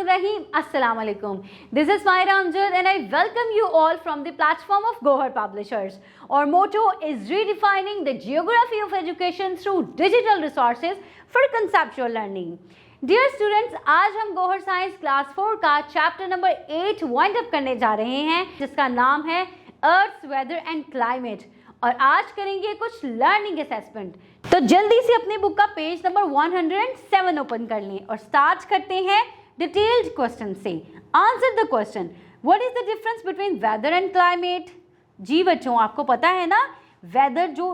Rahim. Assalamu alaikum. This is Maira Amjad and I welcome you all from the platform of Gohar Publishers. Our motto is redefining the geography of education through digital resources for conceptual learning. Dear students, आज हम Gohar science class 4 का chapter number 8 wind up करने जा रहे हैं जिसका नाम है अर्थ वेदर एंड क्लाइमेट और आज करेंगे कुछ लर्निंग असेसमेंट। तो जल्दी से अपनी बुक का पेज नंबर 107 ओपन कर लें और स्टार्ट करते हैं डिटेल्ड क्वेश्चन से। Answer the question, what is the difference between weather and climate. जी बच्चों, आपको पता है ना, वेदर जो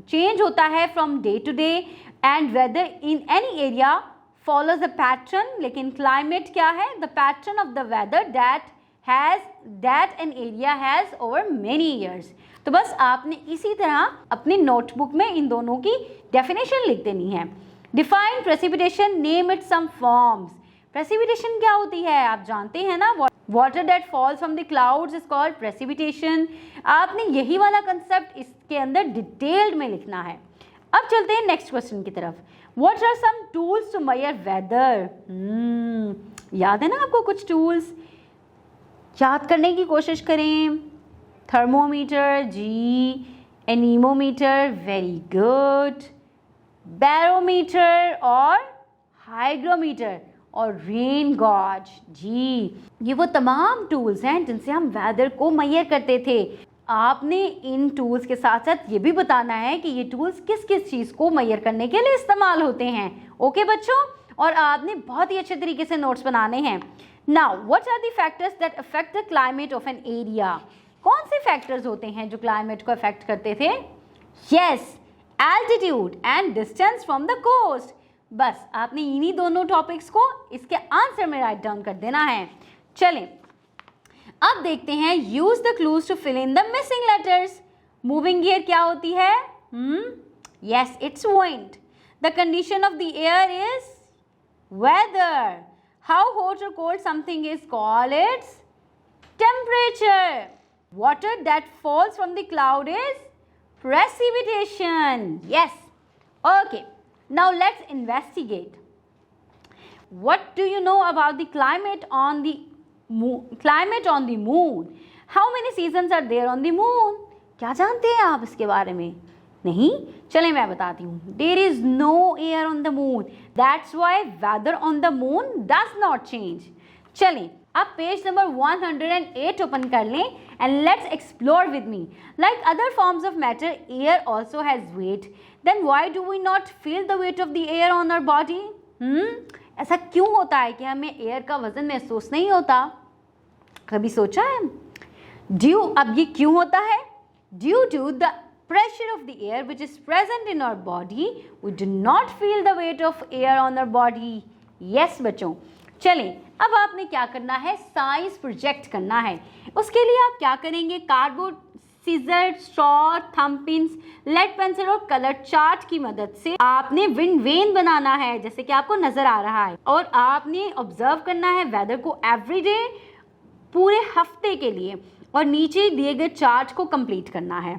चेंज होता है from day to day and weather in any area follows a pattern, लेकिन क्लाइमेट क्या है, the pattern of the weather that an area has over many years. तो बस आपने इसी तरह अपनी नोटबुक में इन दोनों की डेफिनेशन लिख देनी है। Define precipitation, name it some forms. Precipitation क्या होती है आप जानते हैं ना, water that falls from the clouds is called precipitation. आपने यही वाला कंसेप्ट इसके अंदर डिटेल्ड में लिखना है। अब चलते हैं नेक्स्ट क्वेश्चन की तरफ। What are some tools to measure weather. याद है ना आपको कुछ टूल्स, याद करने की कोशिश करें। थर्मोमीटर, जी, एनीमोमीटर, वेरी गुड, बैरोमीटर और हाइग्रोमीटर और रेन गॉज। जी, ये वो तमाम टूल्स हैं जिनसे हम वेदर को मेजर करते थे। आपने इन टूल्स के साथ साथ ये भी बताना है कि ये टूल्स किस किस चीज़ को मेजर करने के लिए इस्तेमाल होते हैं। ओके बच्चों, और आपने बहुत ही अच्छे तरीके से नोट्स बनाने हैं। Now what are the factors that affect the climate of an area. कौन से फैक्टर्स होते हैं जो क्लाइमेट को अफेक्ट करते थे। Yes, altitude and distance from the coast. बस आपने इन्हीं दोनों टॉपिक्स को इसके आंसर में राइट डाउन कर देना है। चलें अब देखते हैं, use the clues to fill in the missing letters. Moving air क्या होती है। Yes, it's wind. The condition of the air is weather. How hot or cold something is called its temperature. Water that falls from the cloud is precipitation. Yes. Okay. Now let's investigate. What do you know about the climate on the moon? How many seasons are there on the moon? क्या जानते हैं आप इसके बारे में? नहीं? चलें मैं बताती हूँ। There is no air on the moon. That's why weather on the moon does not change. चलें अब पेज नंबर 108 ओपन कर लें and let's explore with me. Like other forms of matter, air also has weight. Then why do we not feel the weight of the air on our body? ऐसा क्यों होता है कि हमें air का वजन महसूस नहीं होता। कभी सोचा है? अब ये क्यों होता है? Due to the pressure of the air which is present in our body, we do not feel the weight of air on our body. Yes बच्चों, चलें अब आपने क्या करना है, साइंस प्रोजेक्ट करना है। उसके लिए आप क्या करेंगे, cardboard, scissor, straw, thumb pins, lead pencil और कलर चार्ट की मदद से आपने विंड वेन बनाना है जैसे कि आपको नजर आ रहा है, और आपने ऑब्जर्व करना है वेदर को एवरीडे पूरे हफ्ते के लिए और नीचे दिए गए चार्ट को कंप्लीट करना है।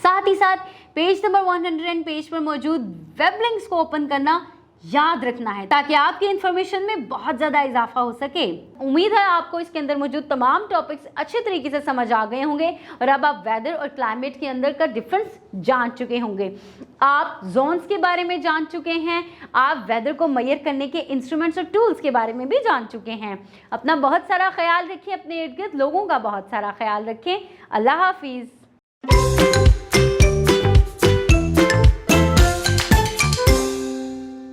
साथ ही साथ पेज नंबर 100 पेज पर मौजूद वेब लिंक्स को ओपन करना याद रखना है ताकि आपकी इंफॉर्मेशन में बहुत ज़्यादा इजाफा हो सके। उम्मीद है आपको इसके अंदर मौजूद तमाम टॉपिक्स अच्छे तरीके से समझ आ गए होंगे और अब आप वेदर और क्लाइमेट के अंदर का डिफरेंस जान चुके होंगे। आप जोन्स के बारे में जान चुके हैं, आप वेदर को मेजर करने के इंस्ट्रूमेंट्स और टूल्स के बारे में भी जान चुके हैं। अपना बहुत सारा ख्याल रखें, अपने इर्द गिर्द लोगों का बहुत सारा ख्याल रखें। अल्लाह हाफिज़।